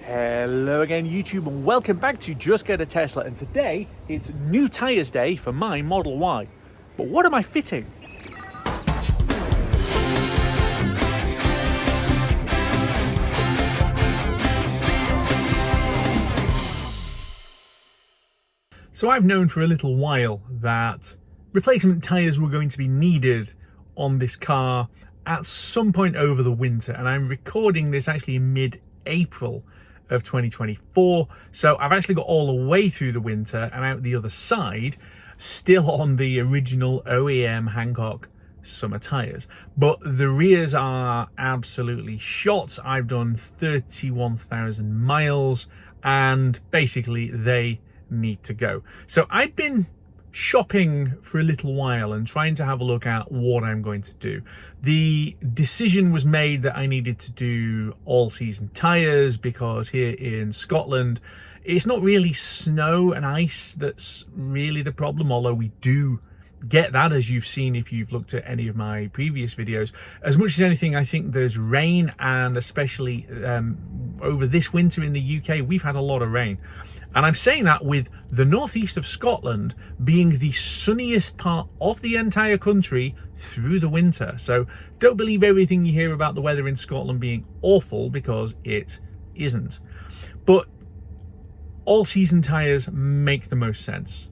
Hello again YouTube, and welcome back to Just Get a Tesla. And today it's new tyres day for my Model Y. But what am I fitting? So I've known for a little while that replacement tyres were going to be needed on this car at some point over the winter, and I'm recording this actually in mid-April of 2024, so I've actually got all the way through the winter and out the other side still on the original OEM Hankook summer tyres, but the rears are absolutely shot. I've done 31,000 miles and basically they need to go. So I've been shopping for a little while and trying to have a look at what I'm going to do. The decision was made that I needed to do all season tyres because here in Scotland it's not really snow and ice that's really the problem, although we do get that, as you've seen if you've looked at any of my previous videos. As much as anything, I think there's rain, and especially over this winter in the UK we've had a lot of rain. And I'm saying that with the northeast of Scotland being the sunniest part of the entire country through the winter. So don't believe everything you hear about the weather in Scotland being awful, because it isn't. But all season tyres make the most sense.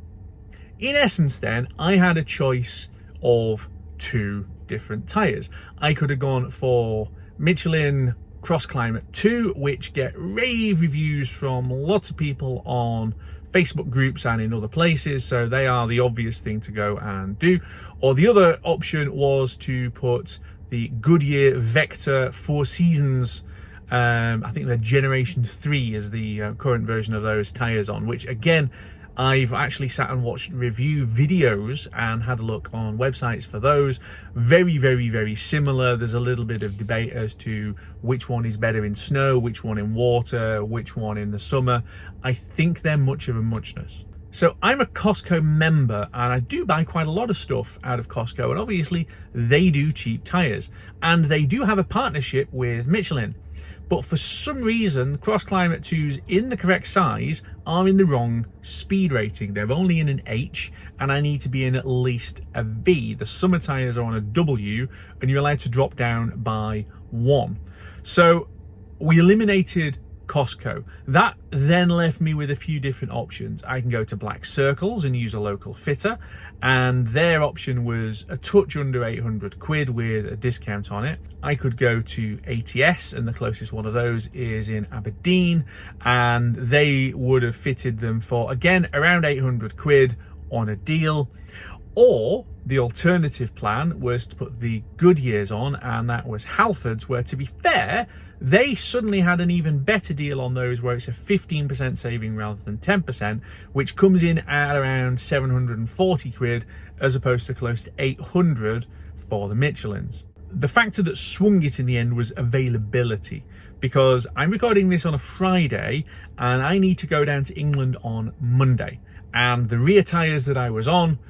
In essence then, I had a choice of two different tyres. I could have gone for Michelin Cross Climate 2, which get rave reviews from lots of people on Facebook groups and in other places, so they are the obvious thing to go and do. Or the other option was to put the Goodyear Vector 4 Seasons, I think they're Generation 3 is the current version of those tyres on, which again, I've actually sat and watched review videos and had a look on websites for those. Very, very, very similar. There's a little bit of debate as to which one is better in snow, which one in water, which one in the summer. I think they're much of a muchness. So I'm a Costco member and I do buy quite a lot of stuff out of Costco, and obviously they do cheap tyres and they do have a partnership with Michelin. But for some reason, Cross Climate 2s in the correct size are in the wrong speed rating. They're only in an H and I need to be in at least a V. The summer tyres are on a W and you're allowed to drop down by 1. So we eliminated Costco. That then left me with a few different options. I can go to Black Circles and use a local fitter, and their option was a touch under 800 quid with a discount on it. I could go to ATS, and the closest one of those is in Aberdeen, and they would have fitted them for, again, around 800 quid on a deal. Or the alternative plan was to put the Goodyears on, and that was Halfords, where, to be fair, they suddenly had an even better deal on those, where it's a 15% saving rather than 10%, which comes in at around 740 quid as opposed to close to 800 for the Michelins. The factor that swung it in the end was availability, because I'm recording this on a Friday and I need to go down to England on Monday, and the rear tyres that I was on,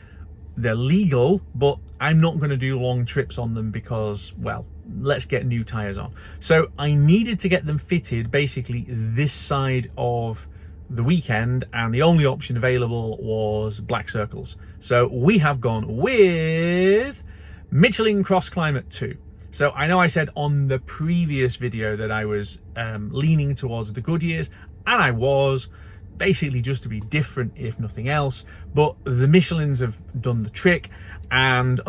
they're legal, but I'm not going to do long trips on them because, well, let's get new tyres on. So I needed to get them fitted basically this side of the weekend, and the only option available was Black Circles. So we have gone with Michelin Cross Climate 2. So I know I said on the previous video that I was leaning towards the Goodyears, and I was, basically just to be different if nothing else, but the Michelins have done the trick, and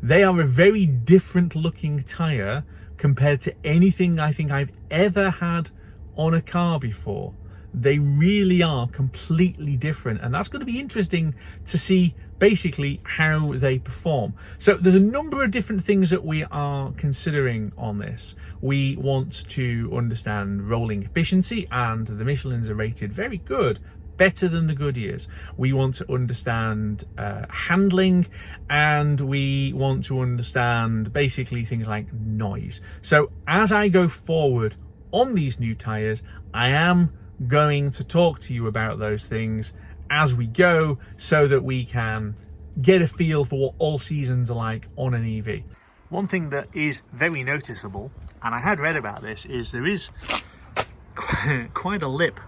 they are a very different looking tyre compared to anything I think I've ever had on a car before. They really are completely different, and that's going to be interesting to see basically how they perform. So there's a number of different things that we are considering on this. We want to understand rolling efficiency, and the Michelins are rated very good, better than the Goodyears. We want to understand handling, and we want to understand basically things like noise. So as I go forward on these new tyres, I am going to talk to you about those things as we go, so that we can get a feel for what all seasons are like on an EV. One thing that is very noticeable, and I had read about this, is there is quite a lip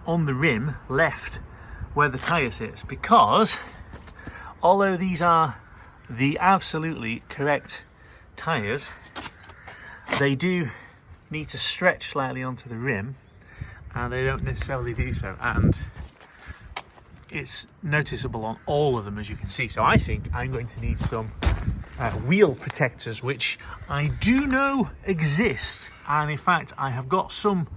on the rim left where the tyre sits, because although these are the absolutely correct tyres, they do need to stretch slightly onto the rim, and they don't necessarily do so, and it's noticeable on all of them, as you can see. So I think I'm going to need some wheel protectors, which I do know exist, and in fact I have got some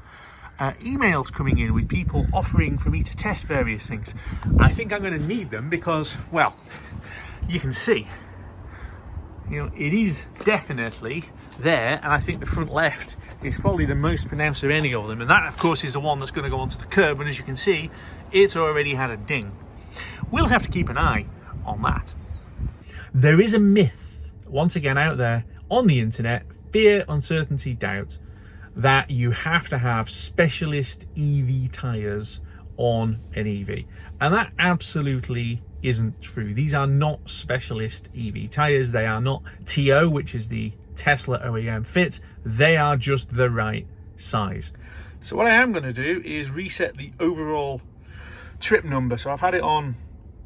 emails coming in with people offering for me to test various things. I think I'm going to need them because, well, you can see, you know, it is definitely there, and I think the front left is probably the most pronounced of any of them, and that of course is the one that's going to go onto the curb, and as you can see, it's already had a ding. We'll have to keep an eye on that. There is a myth once again out there on the internet, fear, uncertainty, doubt, that you have to have specialist EV tyres on an EV, and that absolutely isn't true. These are not specialist EV tyres. They are not TO, which is the Tesla OEM fit. They are just the right size. So what I am going to do is reset the overall trip number. So I've had it on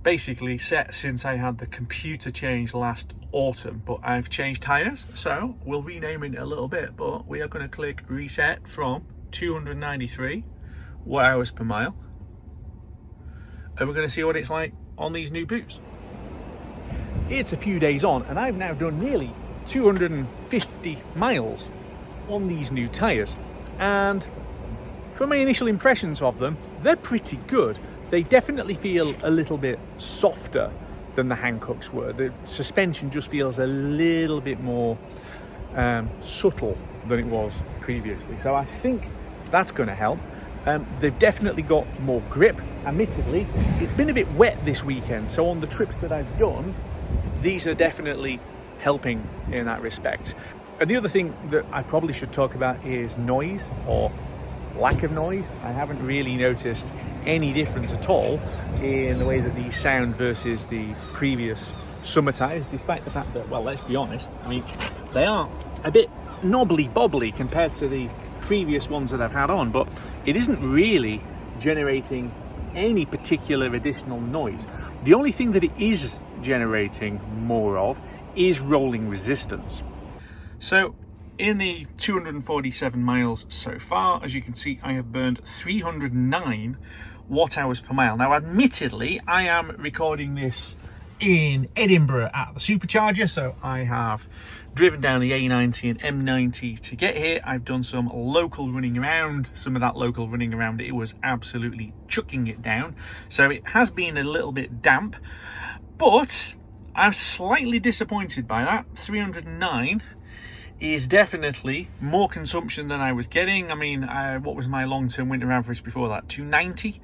basically set since I had the computer change last autumn, but I've changed tyres, so we'll rename it a little bit, but we are going to click reset from 293 watt-hours per mile, and we're going to see what it's like on these new boots. It's a few days on, and I've now done nearly 250 miles on these new tyres, and from my initial impressions of them, they're pretty good. They definitely feel a little bit softer than the Hankooks were. The suspension just feels a little bit more subtle than it was previously. So I think that's going to help. They've definitely got more grip. Admittedly, it's been a bit wet this weekend, so on the trips that I've done, these are definitely helping in that respect. And the other thing that I probably should talk about is noise, or lack of noise. I haven't really noticed any difference at all in the way that these sound versus the previous summer tyres, despite the fact that, well, let's be honest, I mean, they are a bit knobbly bobbly compared to the previous ones that I've had on, but it isn't really generating any particular additional noise. The only thing that it is generating more of is rolling resistance. So in the 247 miles so far, as you can see, I have burned 309 watt-hours per mile. Now, admittedly, I am recording this in Edinburgh at the supercharger, so I have driven down the A90 and M90 to get here. I've done some local running around. Some of that local running around, it was absolutely chucking it down. So it has been a little bit damp, but I'm slightly disappointed by that. 309 is definitely more consumption than I was getting. I mean, what was my long-term winter average before that? 290.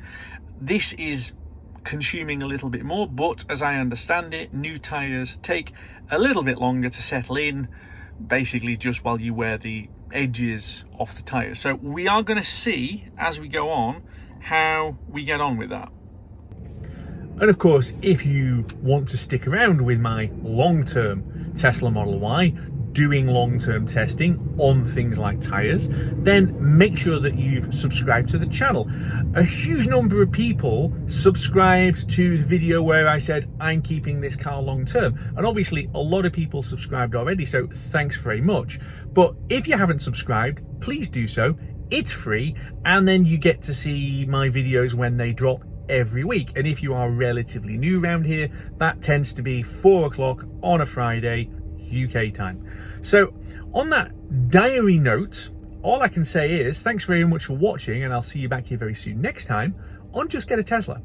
This is consuming a little bit more, but as I understand it, new tyres take a little bit longer to settle in, basically just while you wear the edges off the tyres. So we are going to see as we go on how we get on with that. And of course, if you want to stick around with my long-term Tesla Model Y, doing long-term testing on things like tyres, then make sure that you've subscribed to the channel. A huge number of people subscribed to the video where I said I'm keeping this car long-term, and obviously a lot of people subscribed already, so thanks very much. But if you haven't subscribed, please do so. It's free, and then you get to see my videos when they drop every week. And if you are relatively new around here, that tends to be 4 o'clock on a Friday UK time. So on that diary note, all I can say is thanks very much for watching, and I'll see you back here very soon next time on Just Get a Tesla.